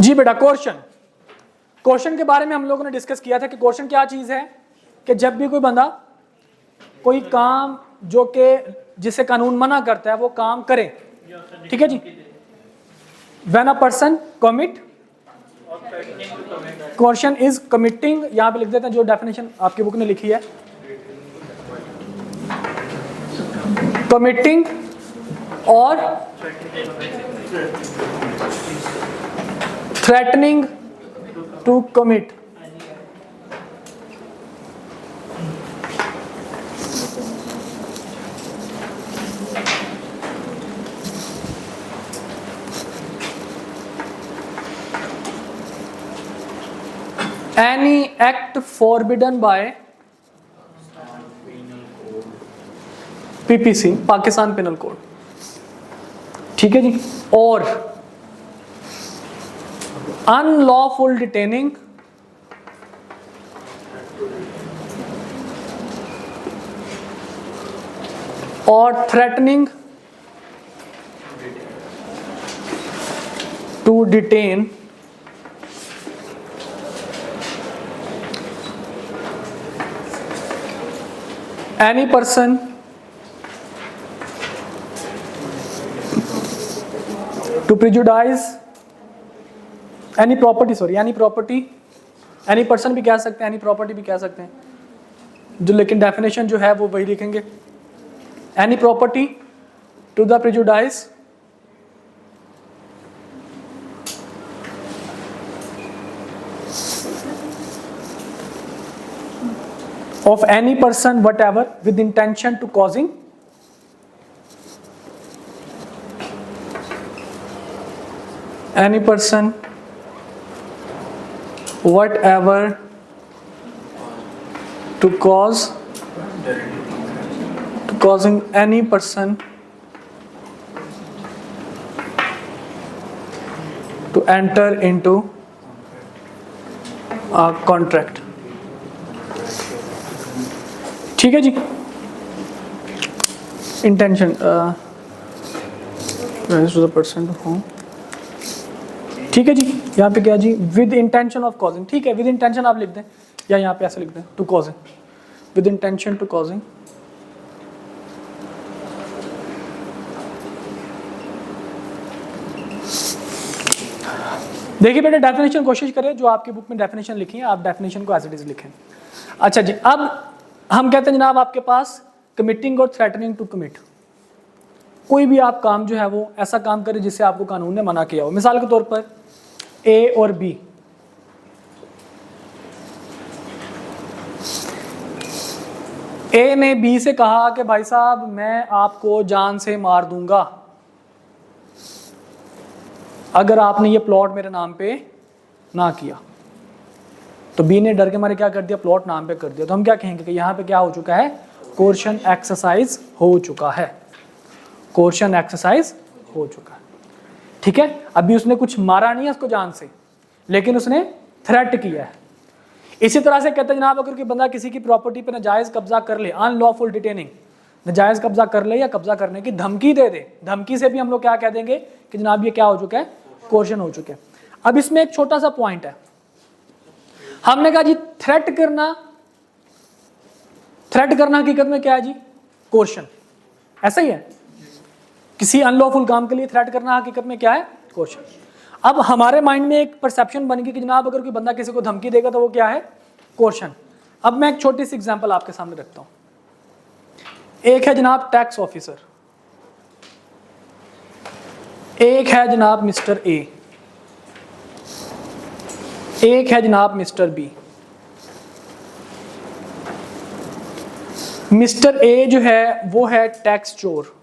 जी बेटा, क्वेश्चन के बारे में हम लोगों ने डिस्कस किया था कि क्वेश्चन क्या चीज है कि जब भी कोई बंदा कोई काम जो कि जिसे कानून मना करता है वो काम करे, ठीक है जी। When a person commit, question is committing, यहां पे लिख देते हैं जो डेफिनेशन आपकी बुक ने लिखी है, कमिटिंग और threatening to commit. Any act forbidden by PPC, Pakistan penal code, ठीक है जी। और अनलॉफुल डिटेनिंग और threatening to detain any person to prejudice any property, any property, any person भी कह सकते हैं, any property भी कह सकते हैं, जो लेकिन डेफिनेशन जो है वो वही लिखेंगे, any property to the prejudice of any person whatever with intention to causing any person whatever to causing any person to enter into a contract, ठीक है जी। Intention to the person to home, ठीक है जी। यहाँ पे क्या जी, विद इंटेंशन ऑफ कॉजिंग, ठीक है, विद इंटेंशन आप लिख दें या यहाँ पे ऐसे लिख दें to causing, with intention to causing. देखिए बेटा, डेफिनेशन कोशिश करें जो आपकी बुक में डेफिनेशन लिखी है आप डेफिनेशन को एज इट इज लिखें। अच्छा जी, अब हम कहते हैं जनाब आपके पास कमिटिंग और थ्रेटनिंग टू कमिट, कोई भी आप काम जो है वो ऐसा काम करे जिससे आपको कानून ने मना किया हो। मिसाल के तौर पर ए और बी, ए ने बी से कहा कि भाई साहब मैं आपको जान से मार दूंगा अगर आपने ये प्लॉट मेरे नाम पे ना किया, तो बी ने डर के मारे क्या कर दिया, प्लॉट नाम पे कर दिया। तो हम क्या कहेंगे कि यहाँ पे क्या हो चुका है, कोर्शन एक्सरसाइज हो चुका है, कोर्शन एक्सरसाइज हो चुका है, ठीक है। अभी उसने कुछ मारा नहीं है उसको जान से, लेकिन उसने थ्रेट किया है। इसी तरह से कहते हैं जनाब अगर कोई बंदा किसी की प्रॉपर्टी पे नाजायज कब्जा कर ले, अनलॉफुल डिटेनिंग, नाजायज कब्जा कर ले या कब्जा करने की धमकी दे दे, धमकी से भी हम लोग क्या कह देंगे कि जनाब ये क्या हो चुका है, कोर्शन हो चुका है। अब इसमें एक छोटा सा पॉइंट है, हमने कहा जी थ्रेट करना हकीकत में क्या है जी, कोर्शन, ऐसा ही है। किसी अनलॉफुल काम के लिए थ्रेट करना हकीकत में क्या है, कोर्शन। अब हमारे माइंड में एक परसेप्शन बन गई कि जनाब अगर कोई बंदा किसी को धमकी देगा तो वो क्या है, कोर्शन। अब मैं एक छोटी सी एग्जांपल आपके सामने रखता हूं। एक है जनाब टैक्स ऑफिसर, एक है जनाब मिस्टर ए, एक है जनाब मिस्टर बी। मिस्टर ए जो है वो है टैक्स चोर,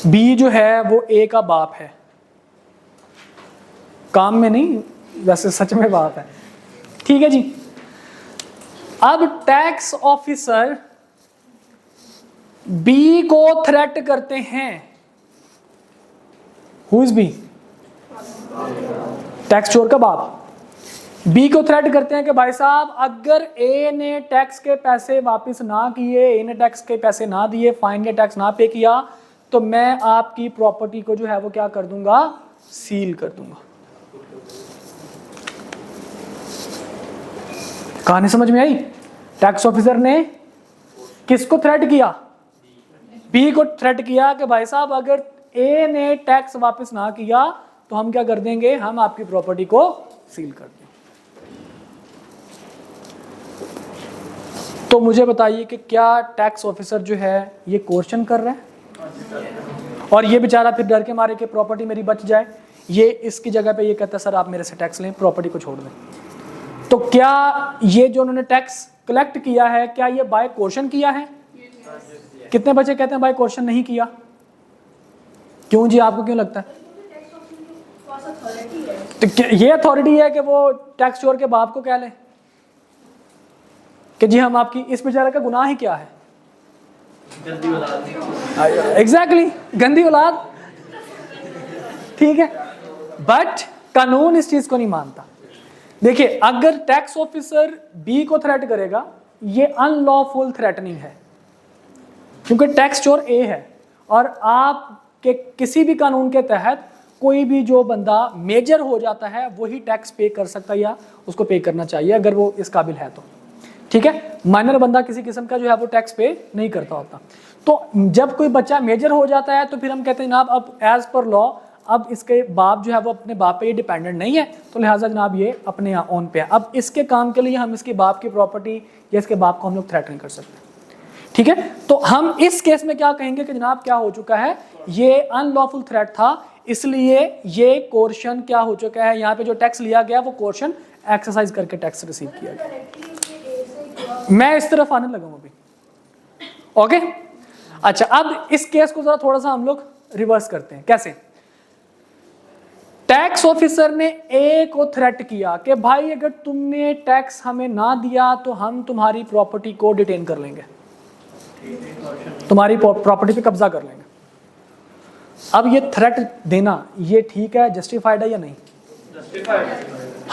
बी जो है वो ए का बाप है, काम में नहीं वैसे सच में बाप है, ठीक है जी। अब टैक्स ऑफिसर बी को थ्रेट करते हैं, हु इज बी, टैक्स चोर का बाप। बी को थ्रेट करते हैं कि भाई साहब अगर ए ने टैक्स के पैसे वापस ना किए, ए ने टैक्स के पैसे ना दिए, फाइन या टैक्स ना पे किया, तो मैं आपकी प्रॉपर्टी को जो है वो क्या कर दूंगा, सील कर दूंगा। कहानी समझ में आई? टैक्स ऑफिसर ने किसको थ्रेट किया? बी को थ्रेट किया कि भाई साहब अगर ए ने टैक्स वापस ना किया तो हम क्या कर देंगे, हम आपकी प्रॉपर्टी को सील कर देंगे। तो मुझे बताइए कि क्या टैक्स ऑफिसर जो है ये क्वेश्चन कर रहा है? और ये बेचारा फिर डर के मारे कि प्रॉपर्टी मेरी बच जाए, ये इसकी जगह पे ये कहता है सर आप मेरे से टैक्स लें, प्रॉपर्टी को छोड़ दें। तो क्या ये जो उन्होंने टैक्स कलेक्ट किया है, क्या ये बाय क्वेश्चन किया है? कितने बच्चे कहते हैं बाय क्वेश्चन नहीं किया? क्यों जी, आपको क्यों लगता है? तो ये अथॉरिटी है कि वो टैक्स चोर के बाप को कह ले कि जी हम आपकी, इस बेचारे का गुनाह ही क्या है? गंदी औलाद। एग्जैक्टली, गंदी औलाद। ठीक है, बट कानून इस चीज को नहीं मानता। देखिए, अगर टैक्स ऑफिसर बी को थ्रेट करेगा, ये अनलॉफुल थ्रेटनिंग है, क्योंकि टैक्स चोर ए है और आपके किसी भी कानून के तहत कोई भी जो बंदा मेजर हो जाता है वही टैक्स पे कर सकता है या उसको पे करना चाहिए अगर वो इस काबिल है तो। ठीक है, माइनर बंदा किसी किस्म का जो है वो टैक्स पे नहीं करता होता। तो जब कोई बच्चा मेजर हो जाता है तो फिर हम कहते हैं जनाब अब एज पर लॉ अब इसके बाप जो है वो अपने बाप पे ये डिपेंडेंट नहीं है, तो लिहाजा जनाब ये अपने ओन पे है। अब इसके काम के लिए हम इसके बाप की प्रॉपर्टी या इसके बाप को हम लोग थ्रेट नहीं कर सकते। ठीक है, तो हम इस केस में क्या कहेंगे कि जनाब क्या हो चुका है, ये अनलॉफुल थ्रेट था, इसलिए ये कोर्शन क्या हो चुका है, यहाँ पे जो टैक्स लिया गया वो कोर्शन एक्सरसाइज करके टैक्स रिसीव किया गया। मैं इस तरफ आने लगा हूं अभी। ओके, अच्छा, अब इस केस को जरा थोड़ा सा हम लोग रिवर्स करते हैं। कैसे? टैक्स ऑफिसर ने ए को थ्रेट किया कि भाई अगर तुमने टैक्स हमें ना दिया तो हम तुम्हारी प्रॉपर्टी को डिटेन कर लेंगे, तुम्हारी प्रॉपर्टी पे कब्जा कर लेंगे। अब ये थ्रेट देना ये ठीक है, जस्टिफाइड है या नहीं?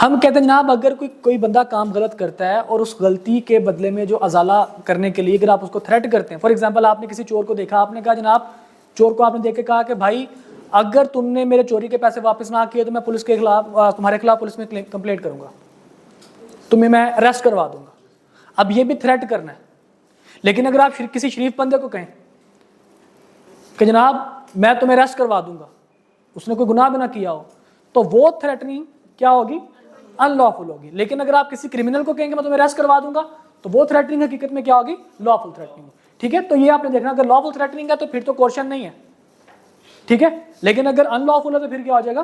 हम कहते हैं जनाब अगर कोई बंदा काम गलत करता है और उस गलती के बदले में जो अजाला करने के लिए अगर आप उसको थ्रेट करते हैं, फॉर एग्जांपल आपने किसी चोर को देखा, आपने कहा जनाब, चोर को आपने देख के कहा कि भाई अगर तुमने मेरे चोरी के पैसे वापस ना किए तो मैं पुलिस के खिलाफ, तुम्हारे खिलाफ पुलिस में कंप्लेंट करूंगा, तुम्हें मैं अरेस्ट करवा दूंगा। अब ये भी थ्रेट करना है। लेकिन अगर आप किसी शरीफ बंदे को कहें कि जनाब मैं तुम्हें अरेस्ट करवा दूंगा, उसने कोई गुनाह भी ना किया हो, तो वो थ्रेटनिंग क्या होगी? अनलॉफुल होगी। लेकिन अगर आप किसी क्रिमिनल को कहेंगे मैं तुम्हें अरेस्ट करवा दूंगा, तो वो थ्रेटनिंग हकीकत में क्या होगी? Lawful threatening. ठीक है, तो ये आपने देखना, अगर लॉफुल थ्रेटनिंग है तो फिर तो कोर्शन नहीं है। ठीक है, लेकिन अगर अनलॉफुल है तो फिर क्या हो जाएगा?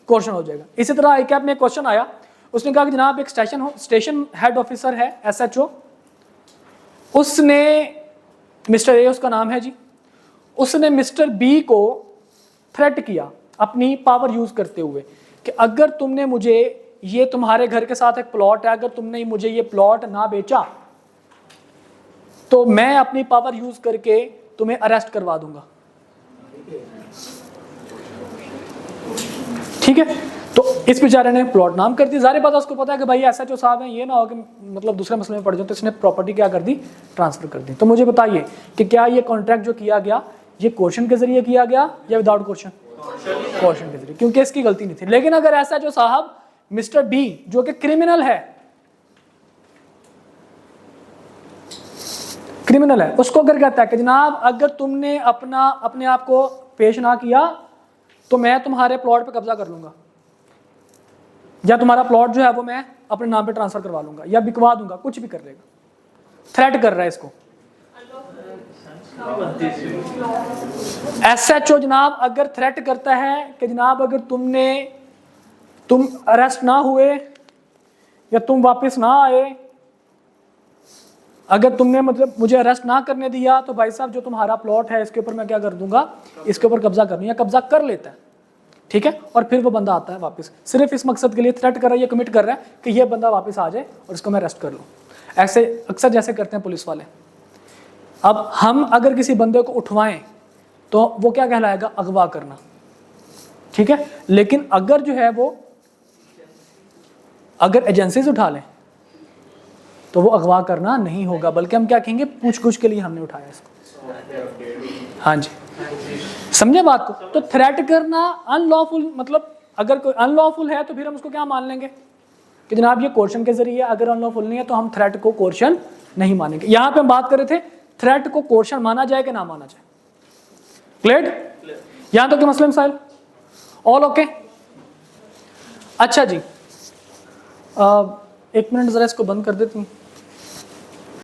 कोर्शन हो जाएगा। इसी तरह एक में क्वेश्चन आया, उसने कहा कि जनाब एक स्टेशन हेड ऑफिसर है SHO, उसने मिस्टर ए उसका नाम है जी, उसने मिस्टर बी को थ्रेट किया अपनी पावर यूज करते हुए कि अगर तुमने मुझे, ये तुम्हारे घर के साथ एक प्लॉट है, अगर तुमने मुझे ये प्लॉट ना बेचा तो मैं अपनी पावर यूज करके तुम्हें अरेस्ट करवा दूंगा। ठीक है, तो इस बेचारे ने प्लॉट नाम कर दी। जाहिर बात है उसको पता है कि भाई SHO साहब हैं, ये ना हो कि मतलब दूसरे मसले में पड़ जाए, तो इसने प्रॉपर्टी क्या कर दी? ट्रांसफर कर दी। तो मुझे बताइए कि क्या ये कॉन्ट्रैक्ट जो किया गया ये क्वेश्चन के जरिए किया गया या विदाउट क्वेश्चन? क्वेश्चन के जरिए, क्योंकि इसकी गलती नहीं थी। लेकिन अगर SHO साहब मिस्टर बी जो कि क्रिमिनल है, उसको अगर कहता है कि जनाब अगर तुमने अपने आप को पेश ना किया तो मैं तुम्हारे प्लॉट पे कब्जा कर लूंगा, या तुम्हारा प्लॉट जो है वो मैं अपने नाम पे ट्रांसफर करवा लूंगा या बिकवा दूंगा, कुछ भी कर लेगा। थ्रेट कर रहा है इसको। SHO जनाब अगर थ्रेट करता है कि जनाब अगर तुम अरेस्ट ना हुए या तुम वापस ना आए, अगर तुमने मतलब मुझे अरेस्ट ना करने दिया तो भाई साहब जो तुम्हारा प्लॉट है इसके ऊपर मैं क्या कर दूंगा? इसके ऊपर कब्जा कर दूंगा, या कब्जा कर लेता है। ठीक है, और फिर वो बंदा आता है वापस, सिर्फ इस मकसद के लिए थ्रेट कर रहा है, ये कमिट कर रहा है कि ये बंदा वापस आ जाए और इसको मैं अरेस्ट कर लूँ। ऐसे अक्सर जैसे करते हैं पुलिस वाले। अब हम अगर किसी बंदे को उठवाएं तो वो क्या कहलाएगा? अगवा करना। ठीक है, लेकिन अगर जो है वो अगर एजेंसीज उठा लें तो वो अगवा करना नहीं होगा, बल्कि हम क्या कहेंगे? पूछ-गुछ के लिए हमने उठाया इसको। हाँ जी। समझे बात को? तो थ्रेट करना अनलॉफुल, मतलब अगर कोई अनलॉफुल है तो फिर हम उसको क्या मान लेंगे कि जनाब ये कोर्शन के जरिए, अगर अनलॉफुल नहीं है तो हम थ्रेट को कोर्शन नहीं मानेंगे। यहां पे हम बात कर रहे थे थ्रेट को कोर्शन माना जाए कि ना माना जाए। क्लियर? यहां तक के मसले मसाइल ऑल ओके? अच्छा जी, एक मिनट जरा इसको बंद कर देती हूँ।